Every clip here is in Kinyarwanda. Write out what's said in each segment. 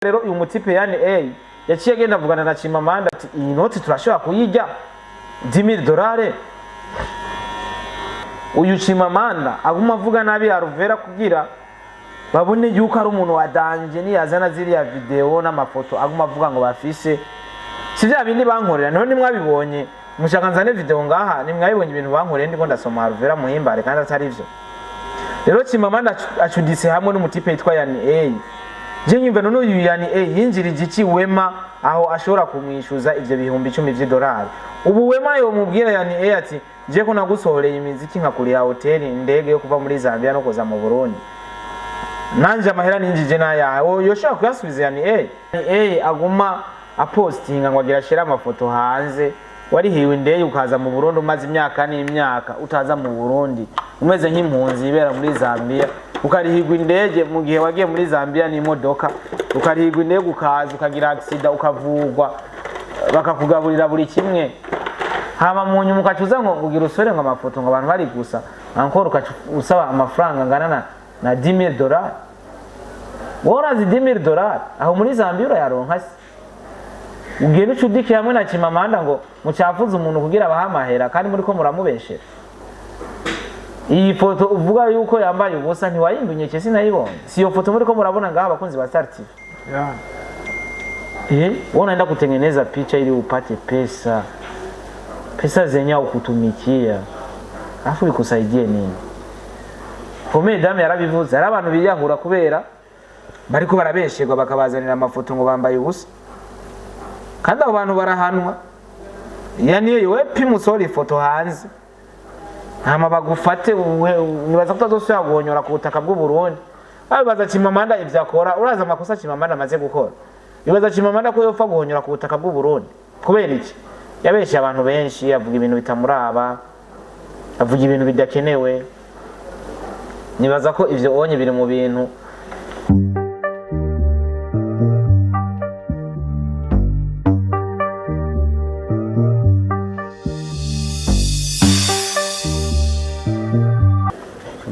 rero uyu mutipe yani yaciye agenda avugana na Chimamanda ati iyi noti turashobora kuyijya $10,000. Uyu Chimamanda aguma avuga nabi ya Ruvera kugira babone yuko ari umuntu wa danje ni yazana ziriya video n'amafoto aguma avuga ngo bafise si bya bindi bankorera none mwabibonye mushaka nzane video ngaha ni mwabibonye ibintu bankorera ndiko ndasoma Ruvera muhimbare kandi atari ivyo. Rero Chimamanda acudise hamwe n'umutipe yitwa yani je nyumva none uyu yani yinjirije iki Wema aho ashobora kumwishuza ivyo bihumbi 10 $10. Ubu Wema yo mubwira yani ati je ko nagusohoreye imiziki nkakuri ya hotel indege yo kuva muri Zambia no kuza mu Burundi nanje amahera ninjije naya yoshaka kuyasubiza yani aguma apostinga ngo agira shira amafoto hanze wari hiwe indege ukaza mu Burundi umaze imyaka n'imyaka utaza mu Burundi umeze nk'impunzi ibera muri Zambia ukarihigwa indege mu gihe wagiye muri Zambia n'imodoka ukarihigwa indege ukaza ukagira accident ukavugwa bakakugaburira buri kimwe hama mu nyuma ukacuza ngo ugira usore ngo amafoto ngo abantu bari gusa encore usaba amafaranga ngana na $10,000. Worazi $10,000 aho muri Zambia urayaronka ugiye n'ucudike hamwe na Chimamanda ngo mucafuza umuntu kugira abahamahera kandi muri ko muramubeshera. Iyi foto uvuga yuko yambaye ubusa ntiwayimbunye cye sinayibonye. Si yo foto muri ko murabona ngaha abakunzi ba Star TV. Unaenda kutengeneza picha ili upate pesa. Pesa zenye ukutumikia. Afu bikusaidie nini? Kome dame yarabivuze ari abantu biyahura kubera bariko barabeshegwa bakabazanira amafoto ngo bambaye ubusa. Kandi abo bantu barahanwa. Yani yewe pimusori foto hanze. Hama bagufate nibaza kutazosubira guhonyora ku butaka bw'u Burundi. Baza Chimamanda ivyakora uraza amakosa Chimamanda amaze gukora. Nibaza Chimamanda ko yopfa guhonyora ku butaka bw'u Burundi. Kubera iki? Yabeshe abantu benshi avuga ibintu bitamuraba. Avuga ibintu bidakenewe. Nibaza ko ivyo onye biri mu bintu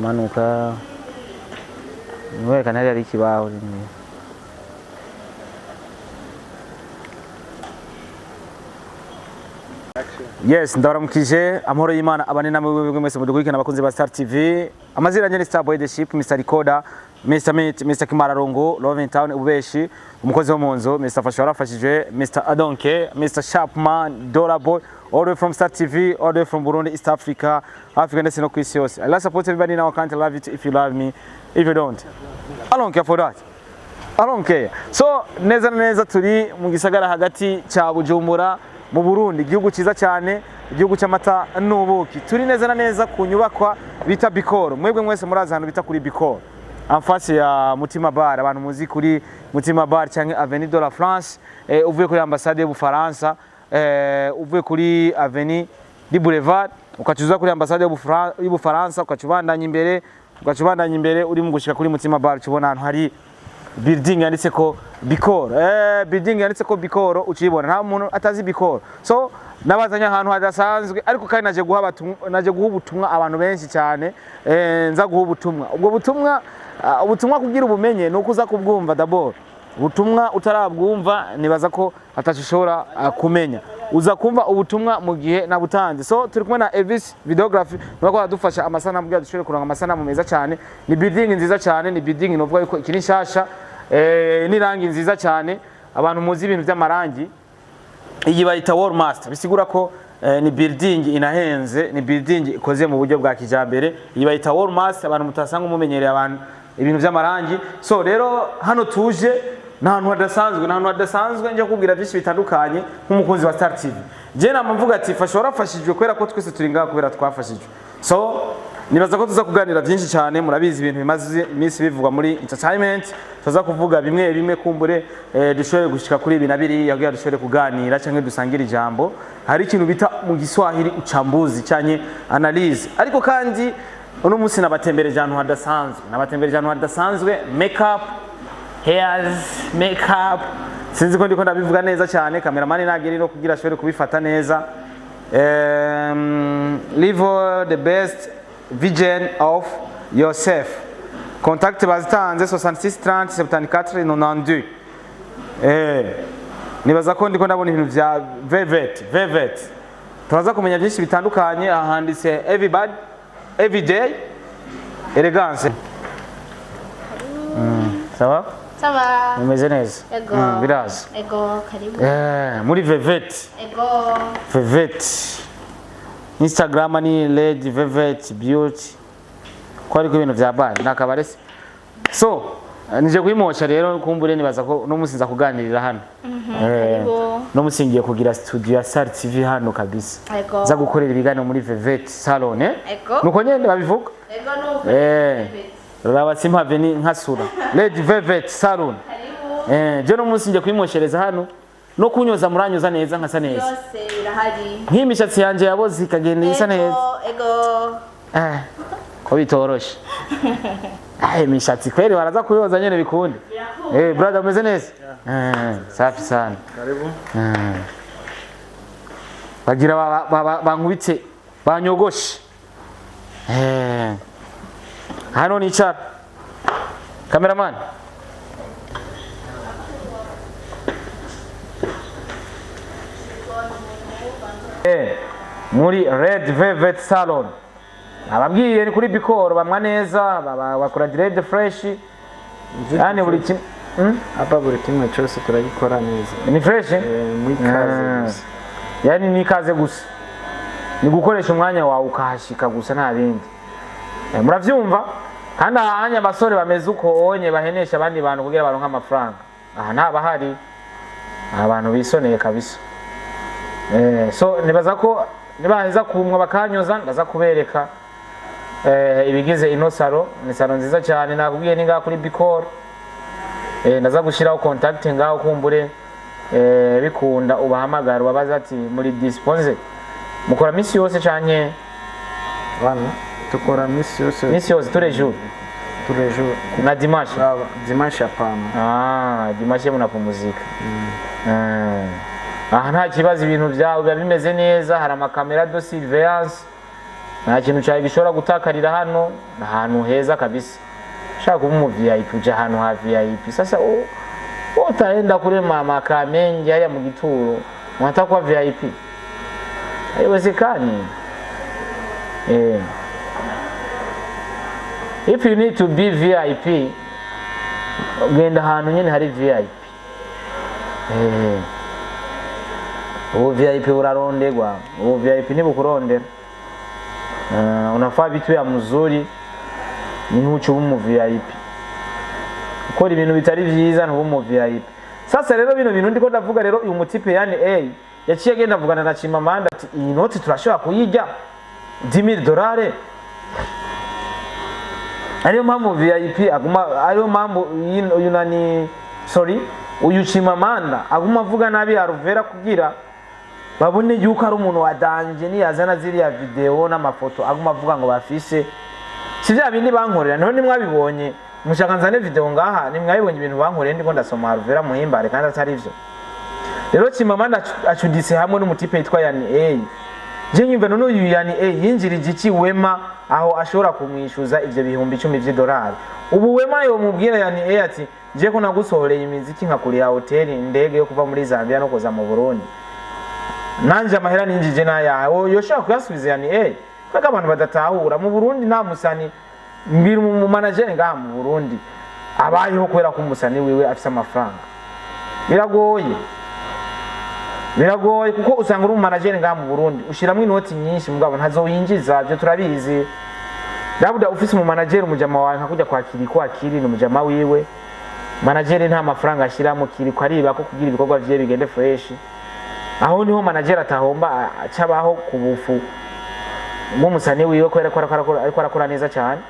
manuka niwe kanari ari kibaho ni Yes, ndabaramukije amahoro y'Imana abane namwe mwese mudukurikirana abakunzi ba Star TV. Amazira nyene Star Boy the Ship, Mr. Recorder, Mr. Meet, Mr. Kimararongo, Love in Town ubeshi, umukozi wo munzo, Mr. Fashora afashije, Mr. Adonke, Mr. Sharpman, Dora Boy, all the way from Star TV, all the way from Burundi, East Africa, Africa ndetse no kwisi yose. I love support everybody now, can't love it if you love me, if you don't. I don't care for that. I don't care. So neza turi mu gisagara hagati cha Bujumbura mu Burundi, igihugu ciza cyane, igihugu cy'amata n'ubuki. Turi neza ku nyubakwa bita Bikoro. Mwebwe mwese muraza hano bita kuri Bikoro. En face ya Mutima Bar, abantu muzi kuri Mutima Bar cyangwa Avenue de la France, uvuye kuri ambassade y'Ubufaransa, uvuye kuri Avenue du Boulevard, ukacuza kuri ambassade y'Ubufaransa, ukacubandanya imbere uri mu gushika kuri Mutima Bar, ubona ahantu hari building yanditse ko Bikoro. Building yanditse ko Bikoro ukibona nta muntu atazi Bikoro. So nabazanya ahantu hadasanzwe ariko kandi naje guha ubutumwa abantu benshi cyane nza guha ubutumwa. Ubwo ubutumwa kugira ubumenye no kuza kubwumva d'abord. Ubutumwa utarabwumva nibaza ko atashobora kumenya. Uza kumva ubutumwa mu gihe nabutanze. So turi kumwe na Elvis Videography bako adufasha amasanamu bya dushobora kuronka amasanamu meza cyane. Ni building nziza cyane, ni building novuga yuko ikiri nshasha. Ni rangi nziza cyane abantu muzi ibintu by'amarangi iyi bayita Wall Master bisigura ko ni building inahenze ni building ikoze mu buryo bwa kijambere iyi bayita Wall Master abantu mutasanga umumenyereye abantu ibintu by'amarangi. So rero hano tuje nahantu hadasanzwe nje kubwira byinshi bitandukanye nk'umukunzi wa Star TV. Je namvuga ati Fashora afashijwe kwera ko twese turi ngaha kubera twafashijwe. So nibaza ko tuza kuganira byinshi cyane murabizi ibintu bimaze iminsi bivugwa muri entertainment tuza kuvuga bimwe kumbure dushobore gushika kuri ibi nabiri yagiye dushobore kuganira cyangwa dusangira ijambo hari ikintu bita mu Giswahili uchambuzi cyanye analyze ariko kandi uno munsi nabatembereje ahantu hadasanzwe makeup hairs makeup sinzi ko ndiko ndabivuga neza cyane cameraman nageri no kugira ashobore kubifata neza live the best vision of yourself. Contact bazitanze 66 30 74 92 nibaza ko ndiko ndabona ibintu vya velvet turaza kumenya byinshi bitandukanye ahanditse everybody everyday elegance sawa umeze neza biraza karibu muri velvet Instagram ni Lady Velvet Beauty ko ariko ibintu vya bad nakabarese so nije kwimosha rero kumbure nibaza ko no musinza kuganirira hano no musingiye kugira studio ya Star TV hano kabisa za gukorera ibiganiro muri Velvet Salon nuko nyende babivuga raba simpave ni nkasura Lady Velvet Salon je no musingiye kwimoshereza hano no kunyoza muranyoza neza nkasa neza yose irahari nk'imishatsi yanje yaboze ikagenda isa neza ko bitoroshe mishatsi kweli waraza kuyoza nyene bikunde brother umeze neza safi sana karibu bagira bankubitse banyogoshe hano ni chap cameraman muri Red Velvet Salon ababwiye ni kuri Bikoro bamwa neza bakora dread fresh yani buri kimwe apa buri kimwe cyose turagikora neza ni fresh muri kaze yani ni kaze gusa ni gukoresha umwanya wawe ukahashika gusa nta bindi muravyumva kandi ahanya basore bameze uko onye bahenesha abandi bantu kugira baronka amafaranga aha naba hari abantu bisoneye kabisa so nibaza ko nibaheza kumwa bakanyoza ndaza kubereka ibigize ino salo ni salo nziza cyane nakubwiye ni ngaho kuri Bikoro ndaza gushiraho contact ngaho kumbure bikunda ubahamagara ubabaza ati muri disponse mukora misi yose canke bana tukora misi yose turejo na dimanche hapana dimanche munapumzika aha nta kibazo ibintu byawe biba bimeze neza hari amakamera de surveillance nta kintu cyawe gishobora gutakarira hano ahantu heza kabisa shaka kuba mu VIP uje ahantu ha VIP sasa utaenda kule mama Kamenge haya mu Gituro unataka kuwa VIP haiwezekani if you need to be VIP genda ahantu nyene hari VIP ubu VIP urarondegwa ubu VIP nibukurondera unafaa vitu ya mzuri ni ntucu mu VIP ukora ibintu bitari byiza ntubu mu VIP sasa rero bino bintu ndiko ndavuga rero uyu mutipe yani yaciye agenda avugana na Chimamanda ati iyi noti turashobora kuyijya $10,000 ariyo mpamvu VIP aguma ariyo mpamvu uyu nani uyu Chimamanda aguma avuga nabi Aruvera kugira babone yuko ari umuntu wadanje ni yazana ziriya video n'amafoto aguma avuga ngo bafise si bya bindi bankorera none nimwabibonye mushaka nzane video ngaha nimwabibonye ibintu bankorera ndiko ndasoma Aruvera muhimbare kandi atari ivyo rero Chimamanda acudise hamwe n'umutipe yitwa Yani je nyumva none uyu Yani yinjirije iki Wema aho ashobora kumwishuza ivyo bihumbi 10 $10 ubu Wema yo mubwira Yani ati je ko nagusohoreye imiziki nkakuri ya hotel indege yo kuva muri Zambia no koza mu Burundi nanje amahera ninjije naya yoshaka kuyasubiza Yani kaka abantu badatahura mu Burundi nta musani mbiri mu manager ngaha mu Burundi abayeho kwera ku musani wiwe afise amafaranga biragoye kuko usanga uri mu manager ngaha mu Burundi ushiramwe inoti nyinshi mugabo ntazoyinjiza byo turabizi dabuda ufise mu manager umujama wawe nkakujya kwakiri no mujama wiwe manager nta mafaranga ashiramo kiri ko ariba ko kugira ibikorwa vye bigende fresh aho niho manager atahomba acabaho kubufu mu musani wiwe ko ariko arakora neza cyane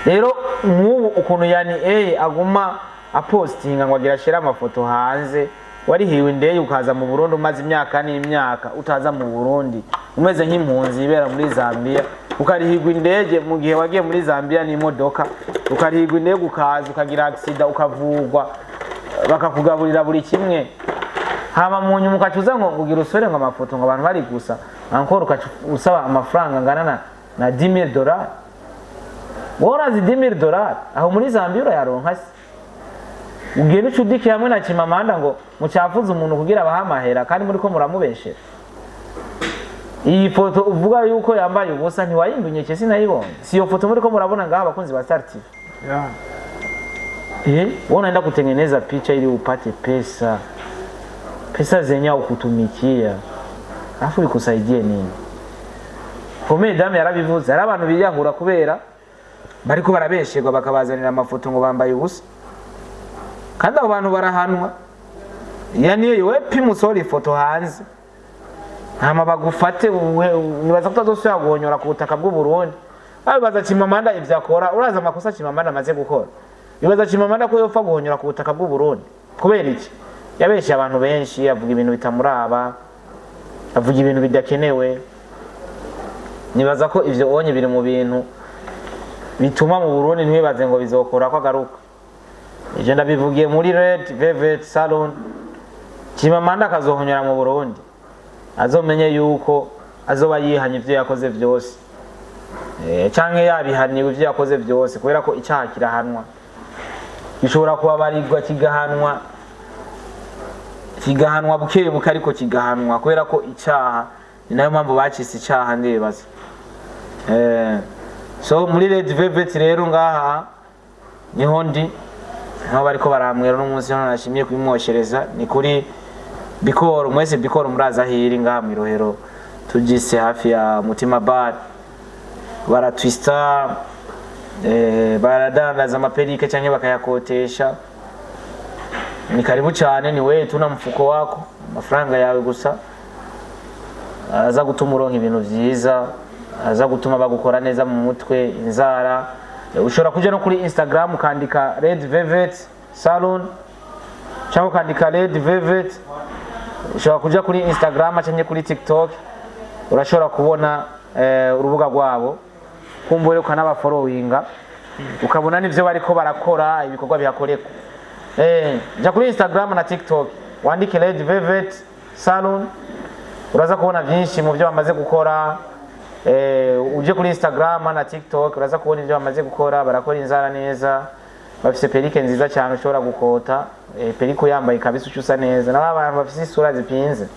rero nk'ubu ukuntu Yani aguma apostinga ngo agira shira amafoto hanze warihiwe indeye ukaza mu Burundi umaze imyaka n'imyaka utaza mu Burundi umeze nk'impunzi ibera muri Zambia ukarihigwa indege mu gihe wagiye muri Zambia n'imodoka ukarihigwa indege ukaza ukagira accident ukavugwa bakakugaburira buri kimwe hama mu nyuma ukacuza ngo ugira usore ngo amafoto ngo abantu bari gusa encore usaba amafaranga ngana na $10,000 worazi $10,000 aho muri Zambia urayaronka ugiye n'icudiki hamwe na Chimamanda ngo mucafuze umuntu kugira abahamahera kandi muri ko muramubeshera. Iyi foto uvuga yuko yambaye ubusa ntiwayindunye cye sinayibonye. Si iyo foto muri ko murabona ngaha abakunzi ba Star TV. Unaenda kutengeneza picha ili upate pesa. Pesa zenye ukutumikia. Alafu ikusaidie nini? Komeye dame yarabivuze, ari abantu biyahura kubera bariko barabeshegwa bakabazanira amafoto ngo bambaye ubusa. Kandi abo bantu barahanwa. Yani yewe pimusori foto hanze. Hama bagufate nibaza kutazosubira guhonyora ku butaka bw'u Burundi. Baza Chimamanda ivyakora, uraza amakosa Chimamanda amaze gukora. Bibaza Chimamanda ko yopfa guhonyora ku butaka bw'u Burundi. Kubera iki? Yabeshe abantu benshi, avuga ibintu bitamuraba, avuga ibintu bidakenewe. Nibaza ko ivyo onye biri mu bintu bituma mu Burundi ntibaze ngo bizokora ko agaruka. Ije ndabivugiye muri Red Velvet Salon. Chimamanda kazohonyora mu Burundi. Azomenye yuko azoba yihanye ivyo yakoze vyose. Canke yabihaniwe ivyo yakoze vyose kubera ko icyaha kirahanwa. Gishobora kuba barirwa kigahanwa bukebuka ariko kigahanwa kubera ko icyaha ni nayo mpamvu bacise icyaha ndibaza. So muri Red Velvet rero ngaha niho ndi aho bariko baramwera n'umunsi hano nashimiye kwimwoshereza ni kuri Bikoro mwese Bikoro muraza hiri ngaha mu Rohero tugise hafi ya Mutima Bar bara twista baradandaza amaperike canke bakayakotesha ni karibu cyane ni wewe tuna mfuko wako amafaranga yawe gusa aza gutuma uronka ibintu vyiza aza gutuma bagukora neza mu mutwe inzara ushobora kuja no kuri Instagram ukandika Red Velvet Salon cyangwa ukandika Red Velvet ushobora kuja kuri Instagram cyangwa kuri TikTok urashobora kubona urubuga rwabo kumbure ukanaba followinga ukabona nivyo bariko barakora ibikorwa bihakoreka ja kuri Instagram na TikTok wandike Red Velvet Salon uraza kubona byinshi mu byo bamaze gukora uje kuri Instagram na TikTok uraza kubona ibyo bamaze gukora barakora inzara neza bafise perike nziza cyane ushobora gukota periko yambaye kabisa ucusa neza n'abantu bafise isura zipinze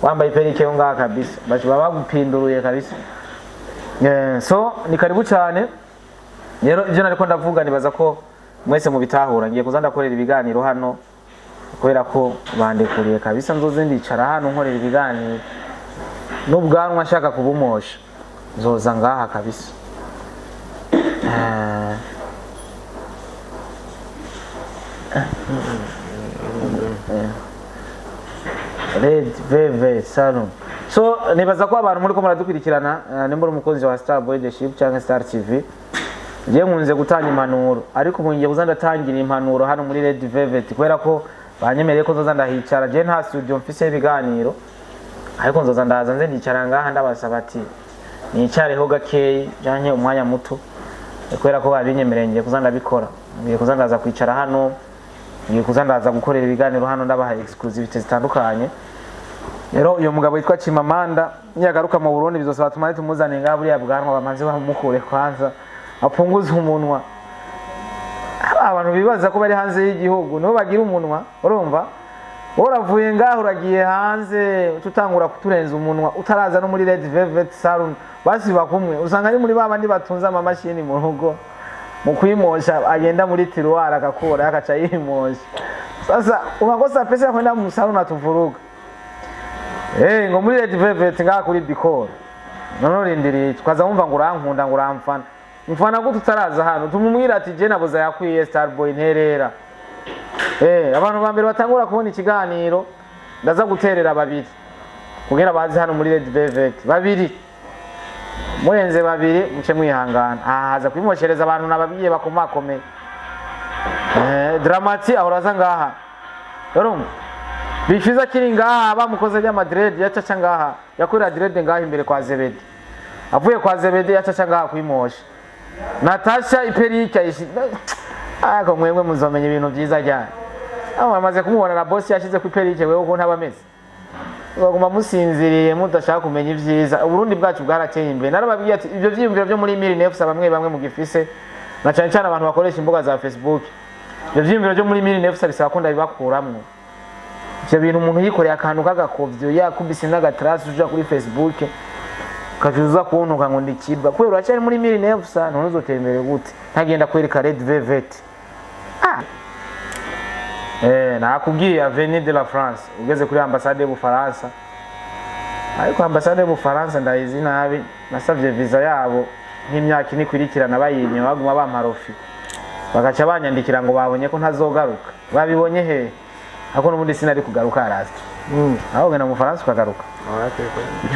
wambaye perike yo ngaha kabisa bashobora bagupinduruye kabisa so ni karibu cyane rero ibyo nariko ndavuga nibaza ko mwese mu bitahura ngiye kuza ndakorera ibiganiro hano kubera ko bandekuriye kabisa nzoze ndicara hano nkorera ibiganiro n'ubwanwa nshaka kubumosha nzoza ngaha kabisa Red Velvet Salon. So nibaza ko abantu muri ko muradukurikirana nimba umukozi wa Star Leadership cyangwa Star TV ngiye nkunze gutanga impanuro ariko ubu ngiye kuzandatangira impanuro hano muri Red Velvet kubera ko banyemereye ko nzoza ndahicara je nta studio mfise ibiganiro ariko nzoza ndaza nze ndicara ngaha ndabasaba ati nicareho gakeyi janye umwanya muto kubera ko babinyemereye ngiye kuzandabikora ngiye kuzandaza kwicara hano ngiye kuzandaza gukorera ibiganiro hano ndabaha exclusivity zitandukanye. Rero uyo mugabo yitwa Chimamanda nyagaruka mu Burundi bizosaba tumane tumuzane ngaha buriya bwanwa bamaze bamukure kwanza apunguza umunwa. Abantu bibaza ko bari hanze y'igihugu no bagira umunwa urumva uravuye ngaho uragiye hanze tutangura kuturenza umunwa utaraza no muri Red Velvet Salon basi bakumwe usanga ari muri babandi batunza amamashini mu rugo mu kwimosha agenda muri tiroir akakora akaca yimosha. Sasa unakosa pesa ya kwenda mu salon atuvuruga ngo muri Red Velvet ngaha kuri Bikoro none rindiriye twaza wumva ngo urankunda ngo uramfana mfana ko tutaraza hano tumumwira ati je naboza yakwiye Starboy nterera abantu bambere batangura kubona ikiganiro ndaza guterera babiri kugira bazi hano muri Red Velvet babiri murenze babiri muce mwihangana haza kwimoshereza abantu nababiye bakomakome Dramati ahoraza ngaha urumva bishiza kiri ngaha bamukoze ya Madrid yacaca ngaha yakorera Madrid ngaha imbere kwa Zebedi avuye kwa Zebedi yacaca ngaha kwimosha Natasha iperika ishi ako mwemwe muzomenya ibintu byiza cyane aho amaze kumubona na boss yashize ku iperike wewe uko ntabameze baguma musinziriye mudashaka kumenya ivyiza Burundi bwacu bwarateye imbere narababwiye ati ibyo vyiyumviro byo muri 1900 bamwe mu gifise na cyane cyane abantu bakoresha imbuga za Facebook ibyo byiyumviro byo muri 1900 bisaba ko ndabibakuramwo. Ivyo bintu umuntu yikoreye akantu kagakovyo yakubise n'agatrace uja kuri Facebook kajuza kuntuka ngo ndikirwa kubera uracyari muri 1900 none uzotembere gute ntagenda kwereka Red Velvet. Nakubwiye Avenue de la France ugeze kuri ambassade y'Ubufaransa, ariko ambassade y'Ubufaransa ndayizi nabi, nasavye visa yabo nk'imyaka ine kwirikirana bayinye baguma bamparofi bagaca banyandikira ngo babonye ko ntazogaruka. Babibonye he ako n'ubundi sinari kugaruka arasti aho gena mu Faransa ukagaruka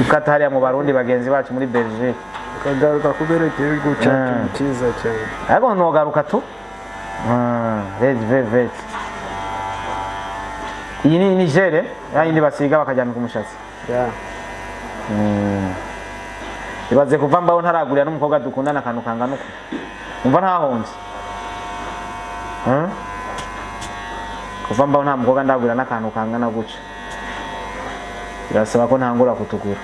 ukata hariya mu Barundi bagenzi bacu muri Belgique ukagaruka kuberekeye guca cyiza cyane ariko ntogaruka tu. Red Velvet iyi ni Niger yindi basiga bakajyana ku mushatsi. Ibaze kuva mbaho ntaragurira n'umukobwa dukundana akantu kangana uko umva ntahonze. Kuva mbaho nta mukobwa ndagurira n'akantu kangana guca birasaba ko ntangura kutugura.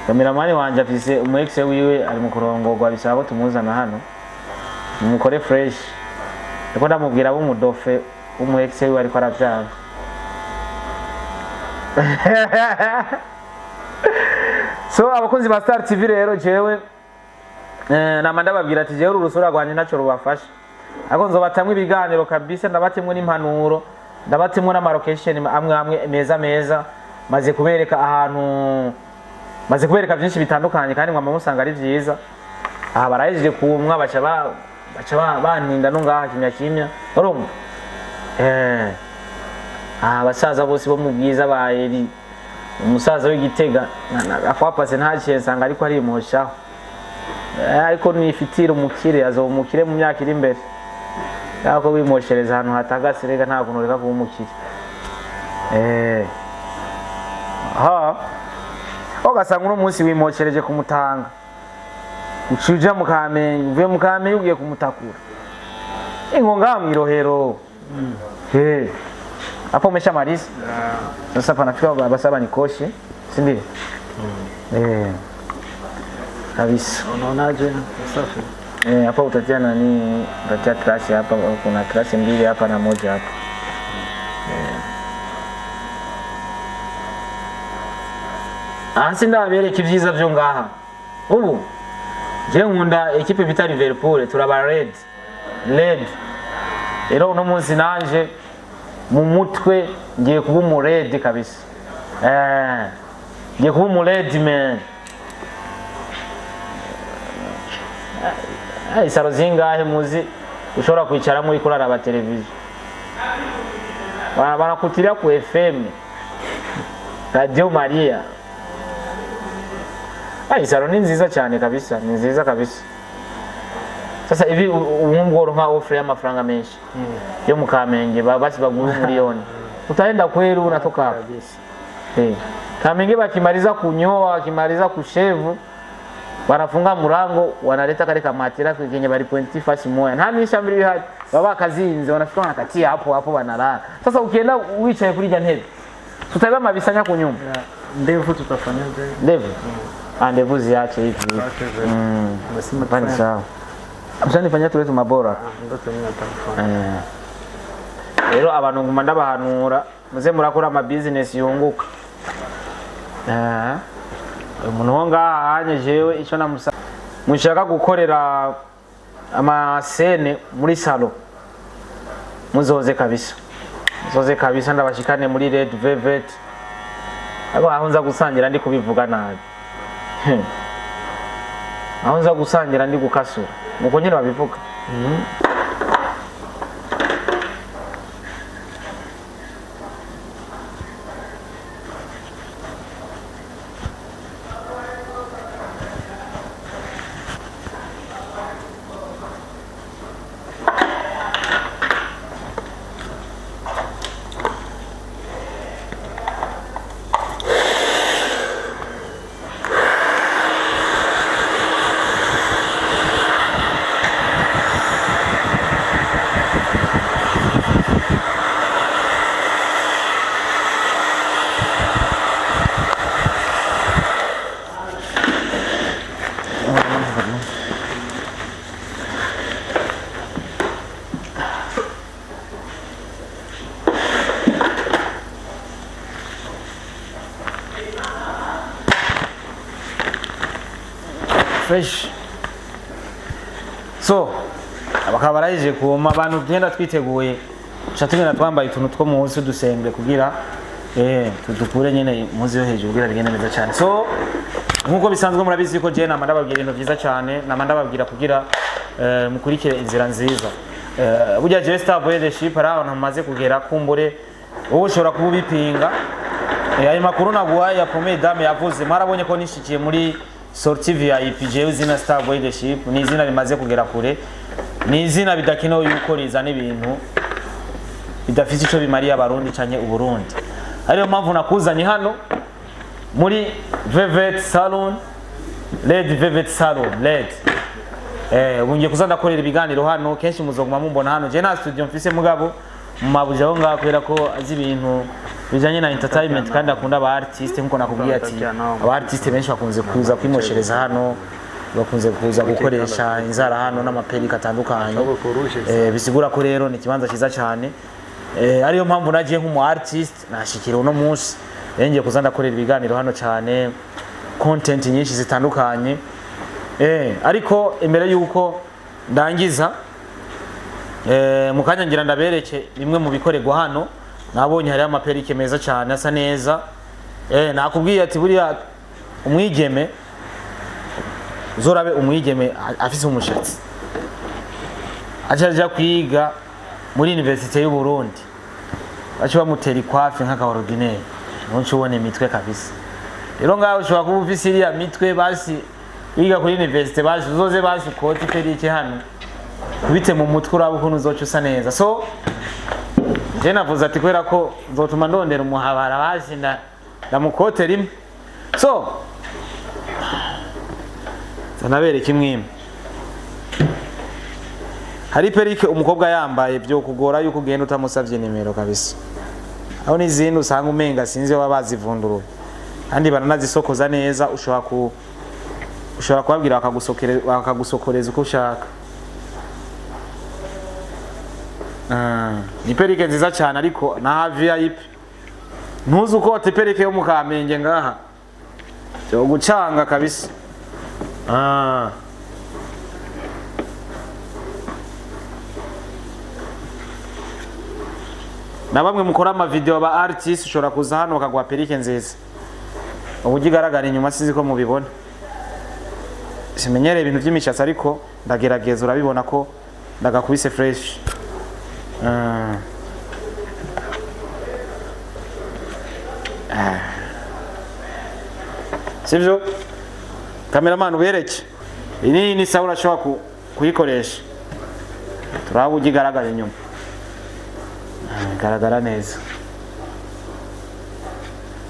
Kameramani wanje afise umu ex wiwe ari mu kurongorwa bisaba ko tumuzana hano mukore fresh, ariko ndamubwira abo mudofe umu ex wiwe ariko aravyanga. So abakunzi ba Star TV rero jewe namanda babwira ati jewe urusura rwanje naco rubafasha, ariko nzobatamwe ibiganiro kabisa, ndabatemwe n'impanuro, ndabatemwe n'amarocation amwe meza maze kubereka ahantu, maze kubereka byinshi bitandukanye kandi mwama musanga ari byiza. Aha barayeje kumwa baca baninda no ngaha kimya urumva. Abasaza bose bo mu bwiza bayeri umusaza w'Igitega afapase ntakiye nsanga ariko ari imoshaho, ariko nifitira umukire azomukire mu myaka iri imbere, yako wimoshereza ahantu hatagasirega nta kuntu reka kumukire. Ugasanga uno munsi wimoshereje kumutanga ucuja mu Kamenge, uvuye mu Kamenge ugiye kumutakura ingonga mwirohero. Hapo umeshamaliza sasa, panafika basaba nikoshe, si ndio? Kabisa. Unaonaje? Safi. Hapa utatia nani, utatia trash hapa, kuna trash mbili hapa na moja hapa. Sinda babereka ibyiza byo ngaha. Ubu je nkunda equipe bita Liverpool, turaba red. Rero uno munsi nanje mu mutwe ngiye kuba mu red kabisa. Ngiye kuba mu red man. Isaro zingahe muzi ushobora kwicara muri kuraraba televiziyo, barakutira ku FM Radio Maria. Isaro ni nziza cyane kabisa, ni nziza kabisa. Sasa hivi umwongoro nka offer y'amafaranga menshi yo mu Kamenge basi bagura miliyoni, utaenda kweli unatoka hapo. Kamenge bakimaliza kunyoa, bakimaliza kushevu, wanafunga murango, wanaleta kale kamatira kenye bali pointi fasi moya, nta nishambiri bihari, baba kazinze wanafika wanakatia hapo wanalala. Sasa ukienda wicaye kuri ja ntebe tutaiba mabisanya ku nyumba, ndevu tutafanyaje? Ndevu ndevu ziache hivi. Basi sawa, msanifanya tuwetu mabora. Ndoto mimi natafanya. Rero abantu nguma ndabahanura muze murakora ama business yunguka. Umuntu wonga hanye jewe ico namusa mushaka gukorera amasene muri salo, muzoze kabisa ndabashikane muri Red Velvet. Abo ahonza gusangira ndi kubivuga nabi. Ahonza gusangira ndi gukasura nuko nyine babivuga. fresh. So bakaba barayije kuma abantu tugenda twiteguye tugenda twambaye utuntu two munsi dusembe kugira tudukure nyene muzi yo hejuru kugira rigende neza cyane. So nkuko bisanzwe murabizi ko je namanda babwira ibintu byiza cyane, namanda babwira kugira mukurikire inzira nziza. Burya je Starboy The Ship ara abantu maze kugera kumbure wowe ushobora kubipinga. Ayo makuru naguhaye ya Pomade Dame yavuze marabonye ko nishikiye muri sortie VIP je uzina Starboy The Ship ni izina rimaze kugera kure, ni izina bidakino yuko rizana ibintu bidafite ico bimariye abarundi canke uburundi. Ariyo mpamvu nakuzanye hano muri Velvet Salon, Red Velvet Salon, Red. Ungiye kuza ndakorera ibiganiro hano kenshi muzoguma mumbona hano. Je na studio mfise mugabo mumabuje aho ngakwereka ko azi ibintu bijanye na entertainment kandi akunda aba artist nkuko nakubwiye ati aba artist benshi bakunze kuza kwimoshereza hano, bakunze kuza gukoresha inzara hano n'amaperi katandukanye. Bisigura ko rero ni kibanza cyiza cyane. Ariyo mpamvu nagiye nk'umu artist nashikira uno munsi ngiye kuza ndakorera ibiganiro hano cyane, content nyinshi zitandukanye. Ariko imbere yuko ndangiza mukanya ngira ndabereke bimwe mu bikorerwa hano. Nabonye hari amaperike meza cyane asa neza. Nakubwiye ati buriya umwigeme zorabe umwigeme afise umushatsi ajaja kwiga muri Université y'u Burundi bacho bamutera ikwafi nk'aka ordinaire nonco ubone mitwe kabisa. Rero ngaho ushobora kuba ufise iriya mitwe basi wiga kuri Université basi uzoze basi koti perike hano kubite mu mutwe uraba ukuntu uzoca usa neza. So je navuze ati kwera ko nzotuma ndondera umuhabara basi ndamukote rimwe. So zanabereka imwimwe hari perike umukobwa yambaye byo kugora yuko ugenda utamusavye nimero kabisa. Aho n'izindi usanga umenga sinzi wabazivunduru kandi baranazisokoza neza. Ushobora kubabwira bakagusokoreza uko ushaka. Ni perike nziza cyane ariko na VIP ntuzi uko perike yo mukamenge ngaha cyo gucanga kabisa. Na bamwe mukora ama video ba artist ushobora kuza hano bakagwa perike nziza ubugi garagara inyuma sizi ko mubibona. Simenyere ibintu by'imishatsi ariko ndagerageza urabibona ko ndagakubise fresh. Sivyo cameraman ubereke ini ni sawa urashobora kuyikoresha turabu ugigaragara inyuma garagara neza.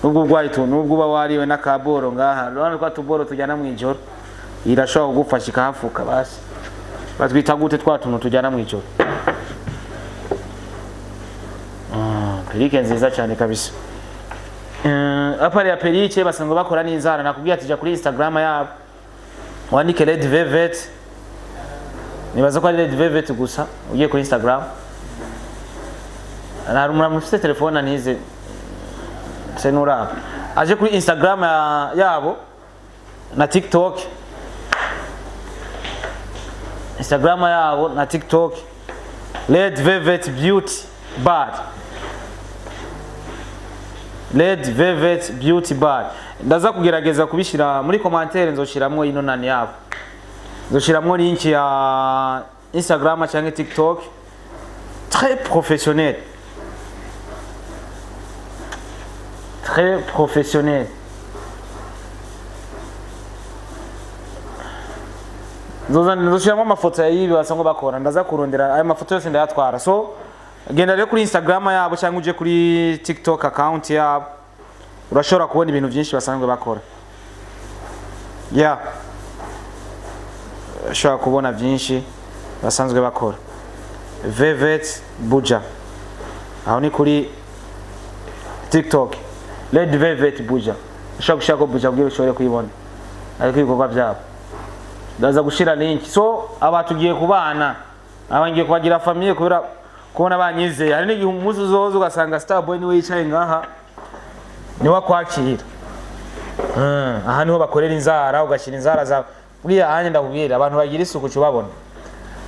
Nubwo ugwayitu nubwo uba wariwe nakaboro ngaha rwanda kwa tuboro tujyana mu ijoro irashobora kugufasha ikahafuka basi batwita gute twatuntu tujyana mu ijoro. Perike nziza cyane kabisa. Apari ya perike basanzwe bakora n'inzara nakubwiye ati ja kuri Instagram yabo wandike Red Velvet. Nibaza ko ari Red Velvet gusa ugiye kuri Instagram. Narumura mufite telefone anize senura aje kuri Instagram yabo na TikTok. Instagram yabo na TikTok Red Velvet Beauty Bar. Red Velvet Beauty Bar. Ndaza kugerageza kubishira muri commentaire nzoshiramwo ino nani yabo. Nzoshiramwo link ya Instagram cyangwa TikTok. Très professionnel. Très professionnel. Nzoshiramo amafoto yibi basango bakora ndaza kurondera aya mafoto yose ndayatwara. So genda rero kuri Instagram yabo cyangwa uje kuri TikTok account yabo urashobora kubona ibintu byinshi basanzwe bakora. Ushobora kubona byinshi basanzwe bakora. Velvet Buja aho ni kuri TikTok Red Velvet Buja. Ushobora gushaka Buja kugira ushobore kuyibona ariko ibikorwa byabo ndaza gushira link. So abatugiye kubana abangiye kubagira famille kubera kubona banyizeye. Hari n'igihe umunsi uzoza ugasanga Starboy niwe yicaye ngaha niwe kwakira. Aha niho bakorera inzara ugashyira inzara za buriya anye ndakubwira abantu bagira isuku cyo babona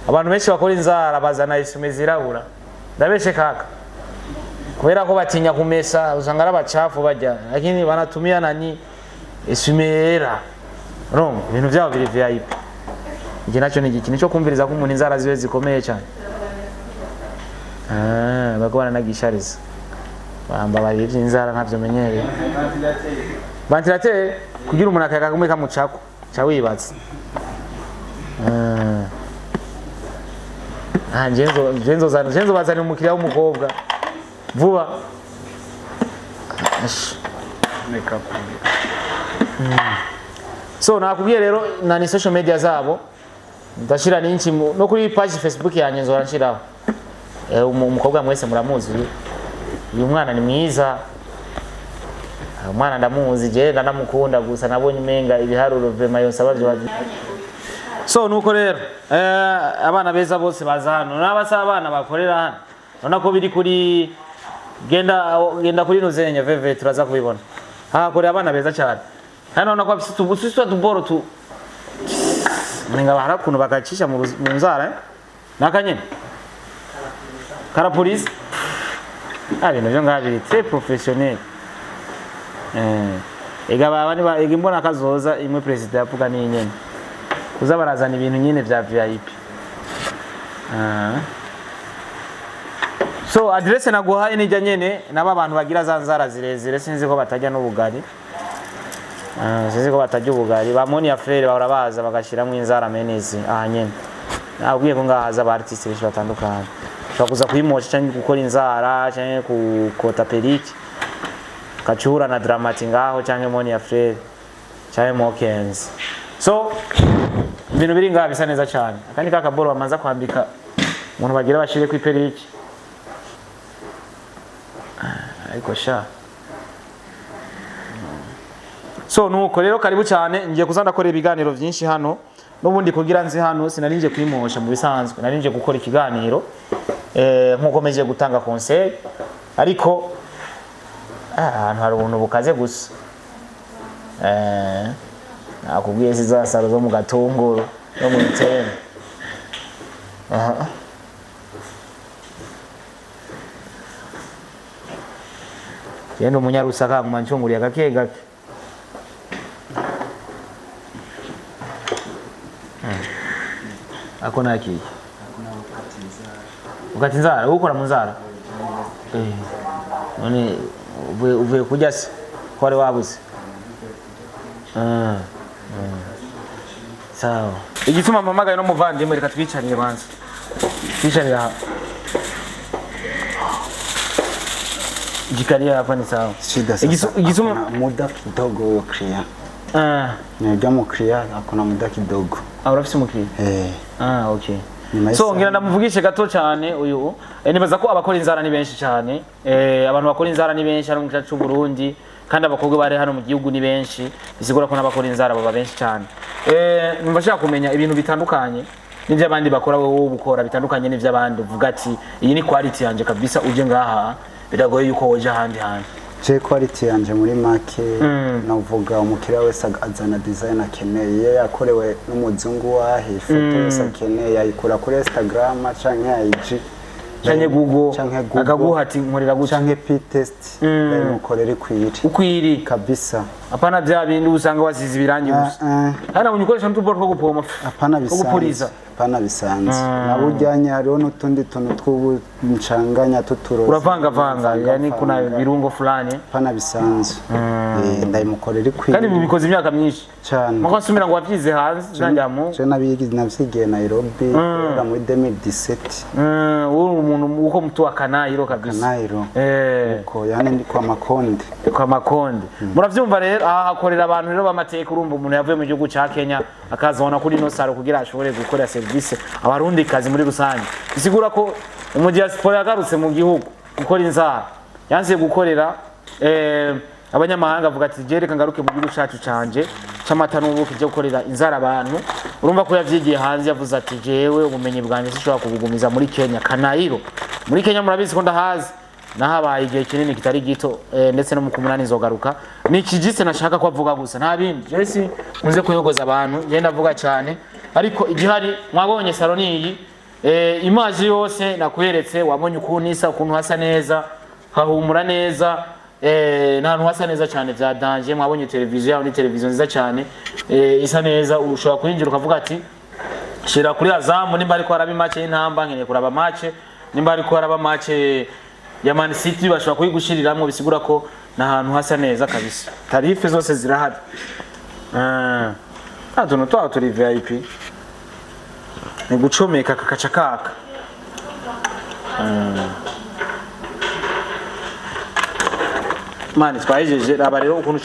abantu benshi bakora inzara bazana isume zirabura ndabeshe kaka kubera ko batinya kumesa usanga ari abacafu bajya lakini wanatumia nani isume yera rongo ibintu byabo biri VIP iki nacyo ni ikintu cyo kumviriza ko umuntu inzara ziwe zikomeye cyane bakubana nagishariza bamba bari inzara ntavyo menyereye ventilateur kugira umuntu akayaga kumwe kamucako cha wibatse njenzo bazana umukiriya w'umukobwa vuba so nakubwiye rero nani social media zabo ndashira n'inki no kuri page Facebook yanjye nzora nshiraho umukobwa mwese muramuzi uyu mwana ni mwiza umwana ndamuzi je ndamukunda gusa nabonye menga ibiharuro vema yose abavyo so nuko rero abana beza bose baza hano n'abasa abana bakorera hano nona ko biri kuri genda kuri Nuzenya veve turaza kubibona kore abana beza cyane hano nako bafite tubusiswa tuboro tu ninga barakuntu bakacisha mu nzara nakanyene kara police ibintu byo ngabiri très professionnel ega babani ba igimbona kazoza imwe president yavuga ni nyene kuza barazana ibintu nyene vya VIP so address naguhaye ni jya nyene naba abantu bagira za nzara zirezire sinzi ko batajya n'ubugari sinzi ko batajya ubugari bamoni ya frere bahora baza bagashiramo inzara menezi nyene nabwiye ko ngahaza ba artiste benshi batandukanye bakuza kuyimosha cyangwa gukora inzara cyangwa kukota periki kachura na dramati ngaho cyangwa moni ya frere cyangwa mokens so ibintu biri ngaha bisa neza cyane akandi kakaboro bamanza kwambika umuntu bagira bashire ku periki ariko sha so nuko rero karibu cyane ngiye kuzanda korera ibiganiro byinshi hano nubundi kugira nzi hano sinarinje kwimosha mu bisanzwe narinje gukora ikiganiro nkuko meje gutanga conseil ariko ahantu hari ubuntu bukaze gusa nakubwiye zizasaro zo mu gatunguru no mu iteme yendo umunyarusaka mu mancunguriye gake gake ako naki ukatinzara ukora munzara none uvuye kujya se ko ari wabuze sawa igituma mpamagaye no muvandimwe reka twicarire banza twicarira jikaria hapa ni sawa igituma muda kidogo clear ndio mu clear akona muda kidogo urafise mukiriya okay so ngira ndamuvugishe gato cyane uyu nibaza ko abakora inzara ni benshi cyane abantu bakora inzara ni benshi hano mu gice cy'u Burundi kandi abakobwa bari hano mu gihugu ni benshi bisigura ko n'abakora inzara baba benshi cyane numva shaka kumenya ibintu bitandukanye n'ibyo abandi bakora wowe ubukora bitandukanye n'ibyo abandi uvuga ati iyi ni quality yanje kabisa uje ngaha biragoye yuko woje ahandi hantu je quality yanje muri make navuga umukiriya wese azana design akeneye yakorewe n'umuzungu wahe ifoto yose akeneye yayikura kuri Instagram canke IG canke Google akaguha ati nkorera guca canke P-test mukorera ukwiri kabisa apana bya bindi usanga wasize ibirangi gusa hana unyikoresha n'utuboro two gupoma apana bisanzwe apana bisanzwe nabujyanye hariho n'utundi tuntu tw'ubuncanganya tuturoza uravanga yani kuna birungo fulani apana bisanzwe ndayimukorera ikwiri kandi bibikoze imyaka myinshi cyane mako nsumira ngo wabyize hanze nanjyamo je navyigiye Nairobi era muri 2017 umuntu uko mtu wa Kanairo kabisa Kanairo uko yani ndi kwa Makonde muravyumva rero ahakorera abantu rero bamateka urumva umuntu yavuye mu gihugu ca Kenya akazona kuri no saro kugira ashobore gukora service abarundi kazi muri rusange bisigura ko mu diaspora yagarutse mu gihugu gukora inzara yanze gukorera abanyamahanga avuga ati jereka ngaruke mu gihugu cyacu canje cy'amata n'ubuki cyo gukorera inzara abantu urumva ko yavyigiye hanze yavuze ati jewe ubumenyi bwanjye sishobora kubugumiza muri Kenya Kanairo muri Kenya murabizi ko ndahazi nahabaye igihe kinini kitari gito ndetse no mu kumunani nzogaruka ni ikigise nashaka ko avuga gusa nta bindi jesi nkunze kuyogoza abantu je ndavuga cyane ariko igihari mwabonye salon iyi imaji yose nakweretse wabonye ukuntu isa ukuntu hasa neza hahumura neza n'ahantu hasa neza cyane bya danger mwabonye televiziyo yaho ni televiziyo nziza cyane isa neza ushobora kwinjira ukavuga ati shira kuri Azamu nimba ariko haraba match y'intamba nkeneye kuraba match nimba ariko haraba match ya Man City bashobora kuyigushiriramwe bisigura ko n'ahantu hasa neza kabisa tarife zose zirahari tuntu twa turi VIP ni gucomeka kakaca kaka mani twajeje raba rero ukuntu